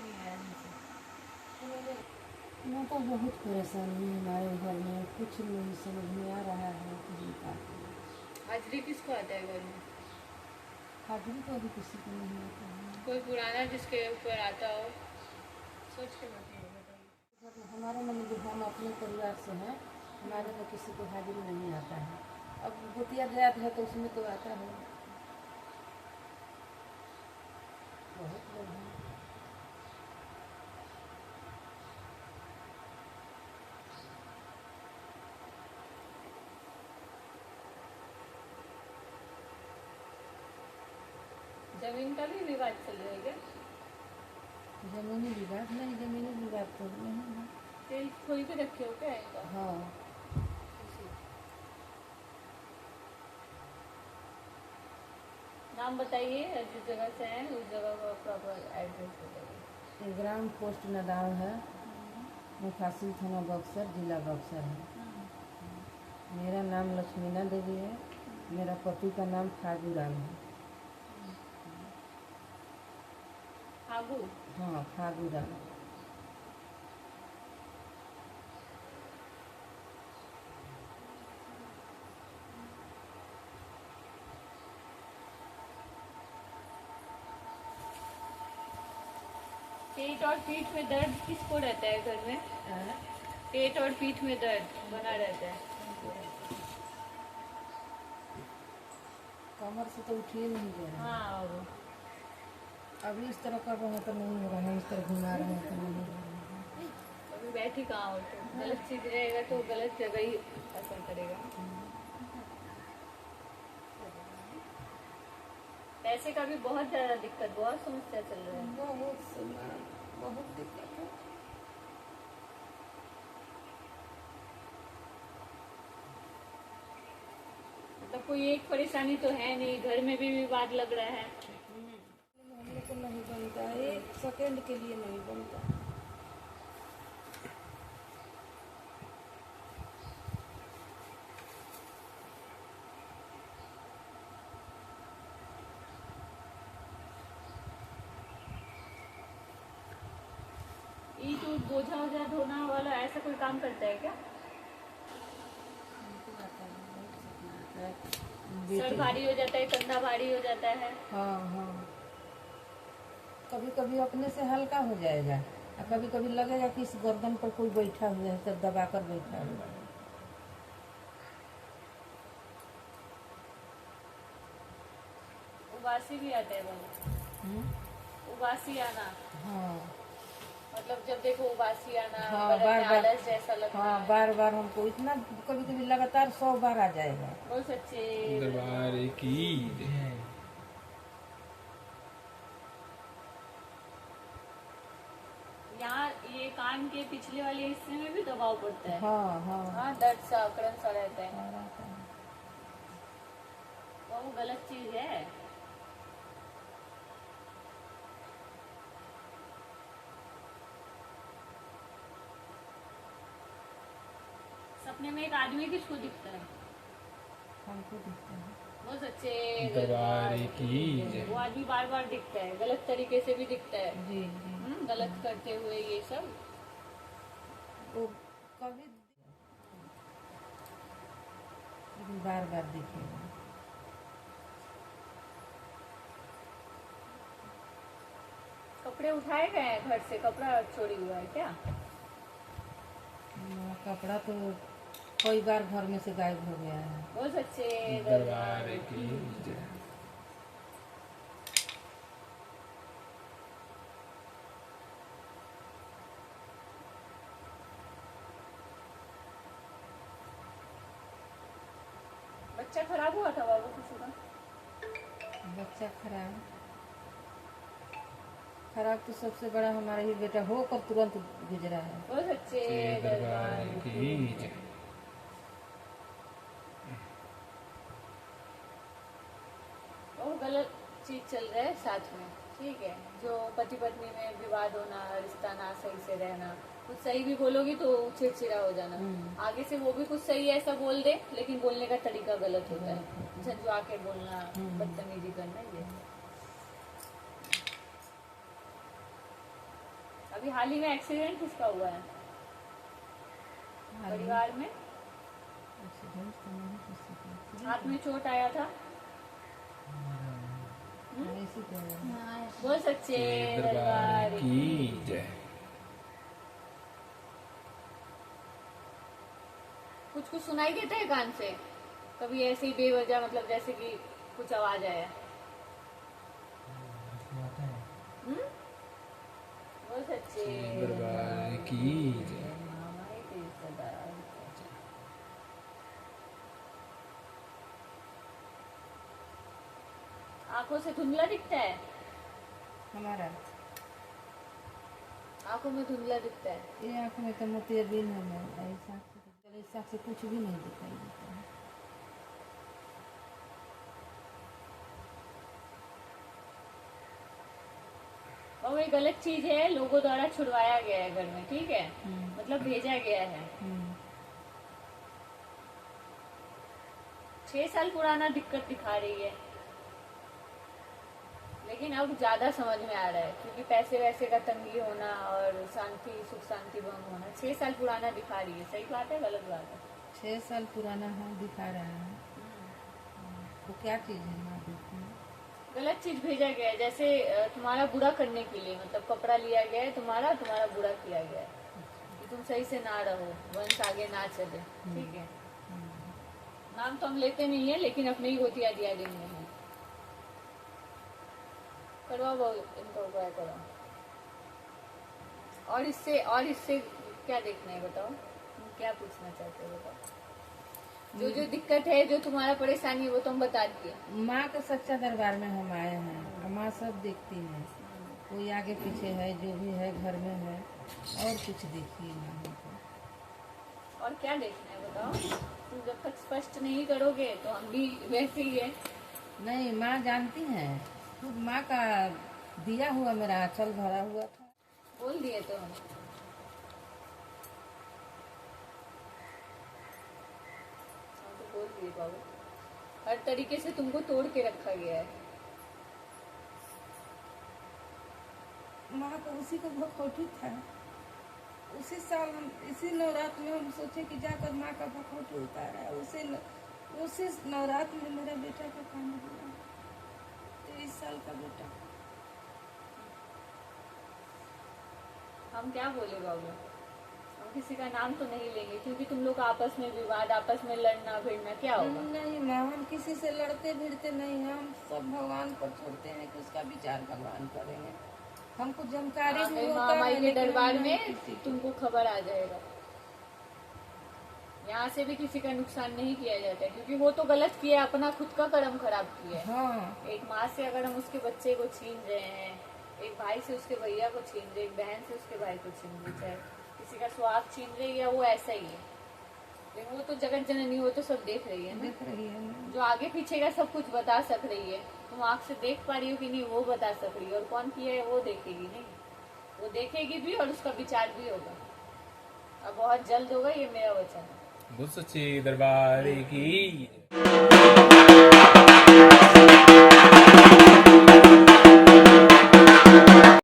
कोई नहीं आया नीचे। मैं तो बहुत परेशानी है हमारे घर में, कुछ नहीं समझ में आ रहा है कि क्या करें। हाजिरी किसको आता है घर में? हाजिरी तो अभी किसी को नहीं आता है। कोई पुराना जिसके ऊपर आता हो, सोच के बताइए। हमारे मन जो हम अपने परिवार से हैं, हमारे में किसी को हाजिरी नहीं आता है। अब भूतिया जात है तो उसमें तो आता है, बहुत लोग हैं। जमीन का भी विवाद चल रहा है क्या? जमीनी विवाद नहीं, जमीनी विवाद तो नहीं है। तेल खोल के रखे हो क्या इनका? हाँ, नाम बताइए, जिस जगह से हैं उस जगह का प्रॉपर एड्रेस बताइए। ग्राम पोस्ट नदाव है, मुफासिल थाना बक्सर, जिला बक्सर है। मेरा नाम लक्ष्मीना देवी है, मेरा पति का नाम फागू राम है। फागू? हाँ, फागू राम। पेट और पीठ में दर्द किसको रहता है घर में? पेट और पीठ में दर्द बना रहता है। कमर से तो उठिए नहीं दे रहा है। हाँ, वो अभी इस तरह कर रहे हैं तो नहीं हो रहा है, इस तरह घुमा रहे हैं तो नहीं हो रहा है। अभी बैठी कहाँ होते, गलत चीज रहेगा तो गलत जगह ही असर करेगा। पैसे का भी बहुत ज्यादा दिक्कत, बहुत समस्या चल रहा है। बहुत दिक्कत है। मतलब कोई एक परेशानी तो है नहीं, घर में भी विवाद लग रहा है। हम लोग को नहीं बनता, एक सेकंड के लिए नहीं बनता। ईंट उट बोझा वोझा ढोना वाला ऐसा कोई काम करता है क्या? हमको आता है, बहुत सपना आता है। सर बेटे, भारी हो जाता है, कंधा भारी हो जाता है। हाँ हाँ, कभी कभी अपने से हल्का हो जाएगा और कभी कभी लगेगा कि इस गर्दन पर कोई बैठा हुआ है, तब दबा कर बैठा हुआ है। उबासी भी आता है बोलो? उबासी आना हाँ मतलब जब देखो उबासी आना, हाँ, बदन बार में बार, आलस जैसा लगना। हाँ बार बार हमको इतना, कभी कभी लगातार 100 बार आ जाएगा। बहुत सच्चे दरबार की जय। यहाँ ये कान के पिछले वाले हिस्से में भी दबाव पड़ता है। हाँ हाँ, हाँ, दर्द सा अकड़न सा रहता है। आ रहा है। वो गलत चीज है। सपने में एक आदमी किसको दिखता है? हमको दिखता है। वो सच्चे दरबार की जय। वो आदमी बार बार दिखता है, गलत तरीके से भी दिखता है। जी जी, गलत करते हुए ये सब। वो कभी बार बार दिखेगा। कपड़े उठाए गए हैं घर से, कपड़ा चोरी हुआ है क्या? कपड़ा तो कई बार घर में से गायब हो गया है। वो सच्चे दरबार की जय। बच्चा खराब हुआ था बाबू किसी का? बच्चा खराब, खराब तो सबसे बड़ा हमारा ही बेटा होकर तुरंत गुजरा है। वो सच्चे दरबार की जय। वो गलत चीज चल रहा है साथ में, ठीक है। जो पति पत्नी में विवाद होना, रिश्ता ना सही से रहना, कुछ सही भी बोलोगी तो चिड़चिड़ा हो जाना। आगे से वो भी कुछ सही ऐसा बोल दे, लेकिन बोलने का तरीका गलत होता है, झंझुआ के बोलना, बदतमीजी करना, ये अभी हाल ही में एक्सीडेंट किसका हुआ है परिवार में? एक्सीडेंट तो नहीं किसी का। हाथ में चोट आया था। ऐसी क्या है? बोल सच्चे दरबार की जय। कुछ कुछ सुनाई देता है कान से कभी ऐसे ही बेवजह, मतलब जैसे कि कुछ आवाज आया? बोल सच्चे दरबार की जय। आंखों से धुंधला दिखता है? हमारा आंखों में धुंधला दिखता है। ये आँख में तो मोतियाबिंद है, ऐसा से कुछ भी नहीं दिखाई देता है। और ये गलत चीज है, लोगों द्वारा छुड़वाया गया है घर में, ठीक है? मतलब भेजा गया है। 6 साल पुराना दिक्कत दिखा रही है, लेकिन अब ज्यादा समझ में आ रहा है क्योंकि पैसे वैसे का तंगी होना और शांति सुख शांति भंग होना 6 साल पुराना दिखा रही है। सही बात है गलत बात है? 6 साल पुराना है दिखा रहा है। तो क्या चीज़ है माँ देखी? गलत चीज भेजा गया है, जैसे तुम्हारा बुरा करने के लिए, मतलब कपड़ा लिया गया है तुम्हारा बुरा किया गया है कि तुम सही से ना रहो, वंश आगे ना चले, ठीक है? नाम तो हम लेते नहीं है, लेकिन अपने ही गोतिया दिया देंगे हम। करवाओ इनका उपाय करो। और इससे क्या देखना है बताओ? तुम क्या पूछना चाहते हो बताओ? जो दिक्कत है, जो तुम्हारा परेशानी है, वो तुम बता दिए। माँ का सच्चा दरबार में हम आए हैं, माँ सब देखती है। कोई आगे पीछे है, जो भी है घर में है, और कुछ देखिए माँ को। और क्या देखना है बताओ? तुम जब तक स्पष्ट नहीं करोगे तो हम भी वैसे ही है। नहीं, माँ जानती हैं, खुद माँ का दिया हुआ मेरा आंचल भरा हुआ था। बोल दिए तो हम तो बोल दिए बाबू। हर तरीके से तुमको तोड़ के रखा गया है। माँ को उसी का भखौटी था। उसी साल इसी नवरात्र में हम सोचे कि जाकर माँ का भखौटी उतारा। उसी नवरात्र में मेरा बेटा का काम हुआ, 23 साल का बेटा। हम क्या बोले बाबू? हम किसी का नाम तो नहीं लेंगे क्योंकि तुम लोग आपस में विवाद, आपस में लड़ना भिड़ना क्या होगा? नहीं माँ, हम किसी से लड़ते भिड़ते नहीं हैं। हम सब भगवान पर छोड़ते हैं कि उसका विचार भगवान करेंगे। हमको जानकारी भी होता है, माई के लेकिन दरबार हम में नहीं किसी को- तुमको खबर आ जाएगा। यहाँ से भी किसी का नुकसान नहीं किया जाता है क्योंकि वो तो गलत किया, अपना खुद का कर्म खराब किया है। हाँ, एक माँ से अगर हम उसके बच्चे को छीन रहे हैं, एक भाई से उसके भैया को छीन रहे, एक बहन से उसके भाई को छीन रहे, चाहे किसी का स्वाद छीन रहे या वो ऐसा ही है, लेकिन वो तो जगत जननी, वो तो सब देख रही है ना। देख रही है ना। जो आगे पीछे का सब कुछ बता सक रही है, तुम आँख से देख पा रही हो कि नहीं वो बता सक रही है, और कौन किया है वो देखेगी नहीं, वो देखेगी भी और उसका विचार भी होगा। अब बहुत जल्द होगा, ये मेरा वचन है। बोल सच्चे दरबार की जय।